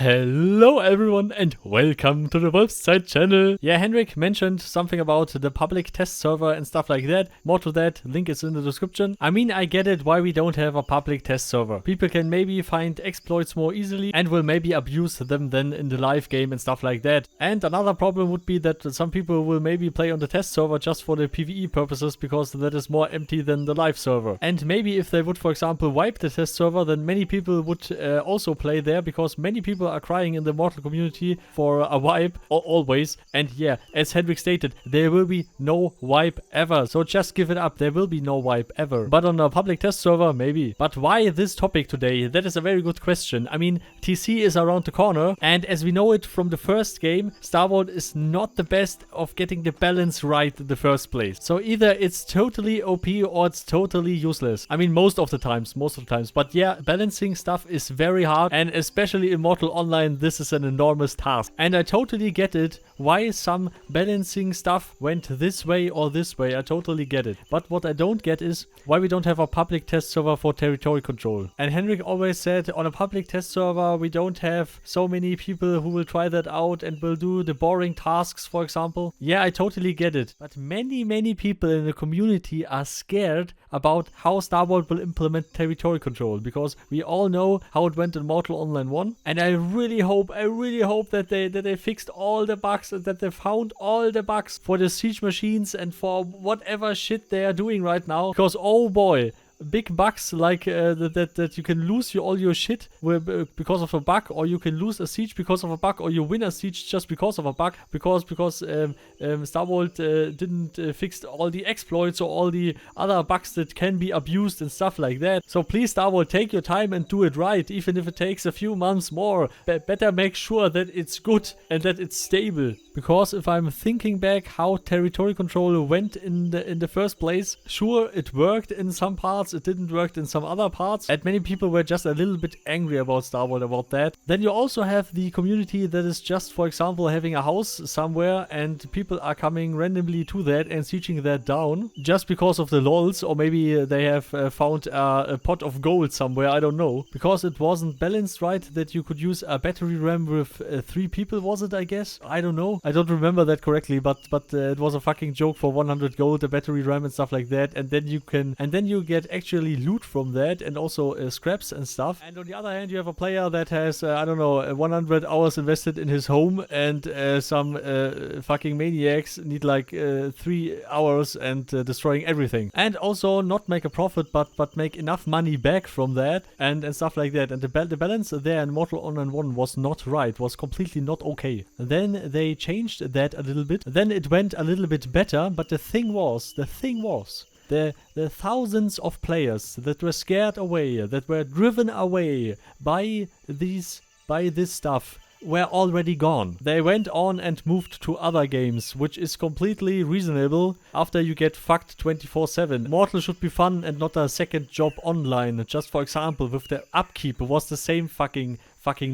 Hello everyone and welcome to the Wolfside channel. Yeah, Henrik mentioned something about the public test server and stuff like that. More to that, link is in the description. I mean, I get it why we don't have a public test server. People can maybe find exploits more easily and will maybe abuse them then in the live game and stuff like that. And another problem would be that some people will maybe play on the test server just for the PvE purposes because that is more empty than the live server. And maybe if they would, for example, wipe the test server, then many people would also play there because many people are crying in the Mortal community for a wipe always. And yeah, as Henrik stated, there will be no wipe ever. So just give it up. There will be no wipe ever. But on a public test server, maybe. But why this topic today? That is a very good question. I mean, TC is around the corner. And as we know it from the first game, Star Wars is not the best of getting the balance right in the first place. So either it's totally OP or it's totally useless. I mean, most of the times. But yeah, balancing stuff is very hard. And especially in Mortal Online, this is an enormous task. And I totally get it why some balancing stuff went this way or this way. I totally get it. But what I don't get is why we don't have a public test server for territory control. And Henrik always said on a public test server we don't have so many people who will try that out and will do the boring tasks, for example. Yeah, I totally get it. But many people in the community are scared about how Star Wars will implement territory control, because we all know how it went in Mortal Online 1, and I really hope that they fixed all the bugs and that they found all the bugs for the siege machines and for whatever shit they are doing right now, because oh boy, big bugs like that you can lose all your shit because of a bug, or you can lose a siege because of a bug, or you win a siege just because of a bug, because Star Wars didn't fix all the exploits or all the other bugs that can be abused and stuff like that. So please, Star Wars, take your time and do it right, even if it takes a few months more. Better make sure that it's good and that it's stable. Because if I'm thinking back how territory control went in the first place, sure, it worked in some parts, it didn't work in some other parts, and many people were just a little bit angry about Star Wars about that. Then you also have the community that is just, for example, having a house somewhere and people are coming randomly to that and sieging that down just because of the lols, or maybe they have found a pot of gold somewhere, I don't know, because it wasn't balanced right that you could use a battery RAM with 3 people, was it, I guess? I don't know. I don't remember that correctly, but it was a fucking joke for 100 gold, a battery RAM and stuff like that, and then you get actually loot from that and also scraps and stuff. And on the other hand, you have a player that has I don't know, 100 hours invested in his home, and some fucking maniacs need like 3 hours and destroying everything, and also not make a profit but make enough money back from that and stuff like that. And the balance there in Mortal Online 1 was not right, was completely not okay. And then they changed that a little bit, then it went a little bit better. But the thing was the thousands of players that were scared away, that were driven away by this stuff, were already gone. They went on and moved to other games, which is completely reasonable after you get fucked 24/7. Mortal should be fun and not a second job online. Just for example, with the upkeep was the same fucking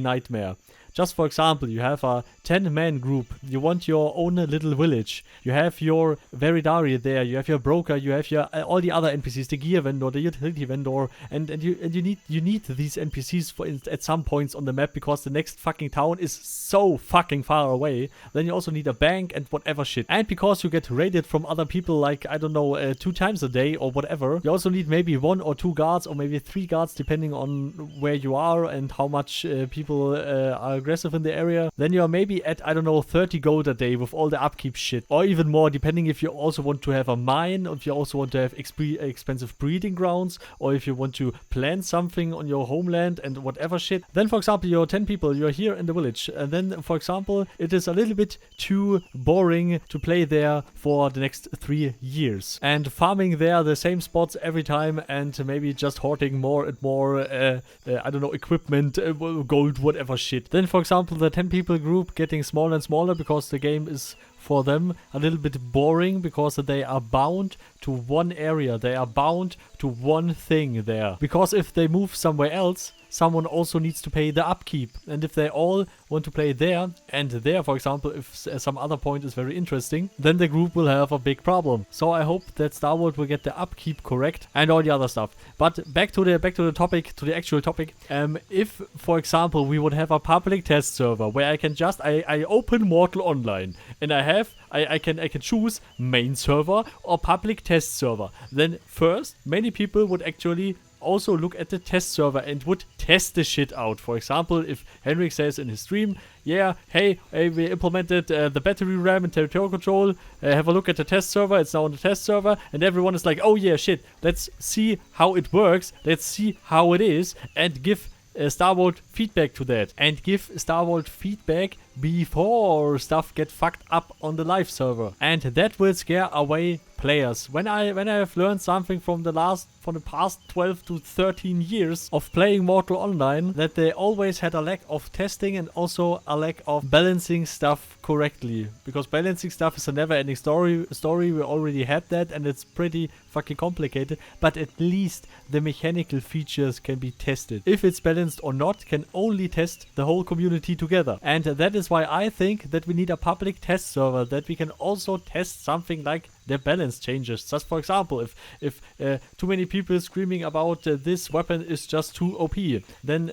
nightmare. Just for example, you have a 10-man group, you want your own little village, you have your Veridari there, you have your broker, you have your all the other NPCs, the gear vendor, the utility vendor, and you need these NPCs at some points on the map, because the next fucking town is so fucking far away. Then you also need a bank and whatever shit. And because you get raided from other people like, I don't know, 2 times a day or whatever, you also need maybe 1 or 2 guards or maybe 3 guards depending on where you are and how much people are aggressive in the area. Then you are maybe at, I don't know, 30 gold a day with all the upkeep shit, or even more depending if you also want to have a mine, or if you also want to have expensive breeding grounds, or if you want to plant something on your homeland and whatever shit. Then for example, you're 10 people, you're here in the village, and then for example it is a little bit too boring to play there for the next 3 years and farming there the same spots every time, and maybe just hoarding more and more I don't know, equipment, gold, whatever shit. Then for example, the 10 people group getting smaller and smaller because the game is for them a little bit boring, because they are bound to one area, they are bound to one thing there. Because if they move somewhere else, someone also needs to pay the upkeep. And if they all want to play there, and there, for example, if some other point is very interesting, then the group will have a big problem. So I hope that Star Wars will get the upkeep correct and all the other stuff. But back to the topic, to the actual topic. If, for example, we would have a public test server where I can just I open Mortal Online and I can choose main server or public test server. Then first, many people would actually also look at the test server and would test the shit out. For example, if Henrik says in his stream, yeah, hey, we implemented the battery RAM and territorial control, have a look at the test server, it's now on the test server, and everyone is like, oh yeah, shit, let's see how it works, let's see how it is, and give Star Wars feedback to that, and give Star Wars feedback before stuff get fucked up on the live server, and that will scare away players. When I have learned something from the past 12 to 13 years of playing Mortal Online, that they always had a lack of testing and also a lack of balancing stuff correctly, because balancing stuff is a never-ending story. We already had that, and it's pretty fucking complicated, but at least the mechanical features can be tested. If it's balanced or not can only test the whole community together, and that is why I think that we need a public test server that we can also test something like the balance changes. Just for example, if too many people screaming about this weapon is just too OP, then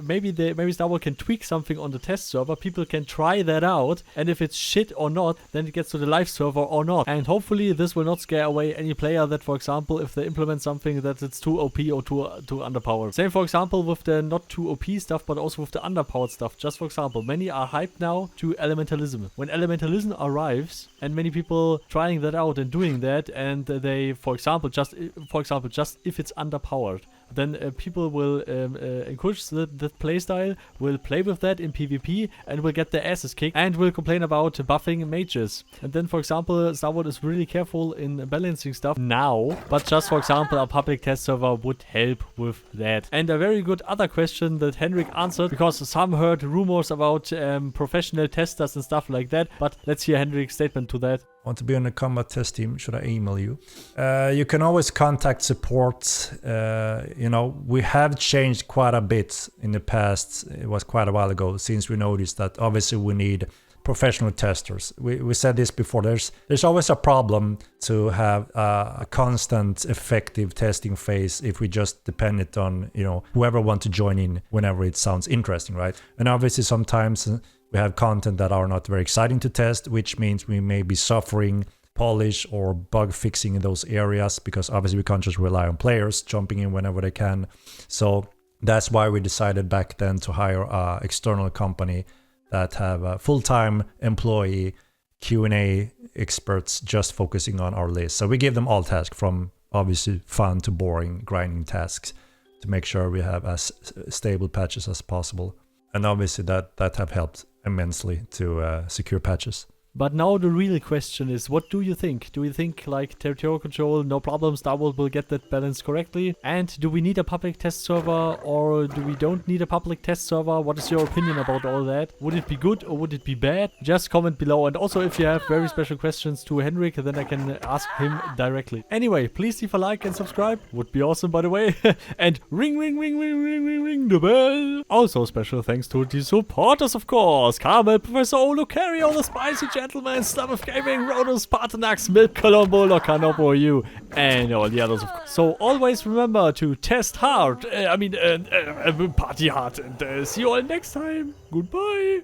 maybe Star Wars can tweak something on the test server. People can try that out, and if it's shit or not, then it gets to the live server or not. And hopefully this will not scare away any player that, for example, if they implement something that it's too OP or too underpowered. Same, for example, with the not too OP stuff, but also with the underpowered stuff. Just for example, many are hyped now to elementalism. When elementalism arrives, and many people trying that out and doing that, and they, for example, just if it's underpowered, then people will encourage that playstyle, will play with that in PvP, and will get their asses kicked, and will complain about buffing mages. And then, for example, Star Wars is really careful in balancing stuff now, but just for example, a public test server would help with that. And a very good other question that Henrik answered, because some heard rumors about professional testers and stuff like that, but let's hear Henrik's statement to that. Want to be on the combat test team? Should I email you? You can always contact support. We have changed quite a bit in the past. It was quite a while ago since we noticed that obviously we need professional testers. We said this before. There's always a problem to have a constant effective testing phase if we just depend it on whoever wants to join in whenever it sounds interesting, right? And obviously sometimes we have content that are not very exciting to test, which means we may be suffering polish or bug fixing in those areas, because obviously we can't just rely on players jumping in whenever they can. So that's why we decided back then to hire an external company that have a full-time employee Q&A experts just focusing on our list. So we give them all tasks, from obviously fun to boring grinding tasks, to make sure we have as stable patches as possible. And obviously that have helped immensely to secure patches. But now the real question is, what do you think? Do you think, like, territorial control, no problem, Star Wars will get that balance correctly? And do we need a public test server, or do we don't need a public test server? What is your opinion about all that? Would it be good or would it be bad? Just comment below. And also, if you have very special questions to Henrik, then I can ask him directly. Anyway, please leave a like and subscribe. Would be awesome, by the way. And ring the bell. Also, special thanks to the supporters, of course. Carmel, Proffesional, Lukario, the Spicy Gentleman, Slum of Gaming, Rhonus, Paarthurnax, Milk, Cologne, Bulldog, Canopo, you, and all the others, of course. So always remember to test hard, party hard, and see you all next time. Goodbye.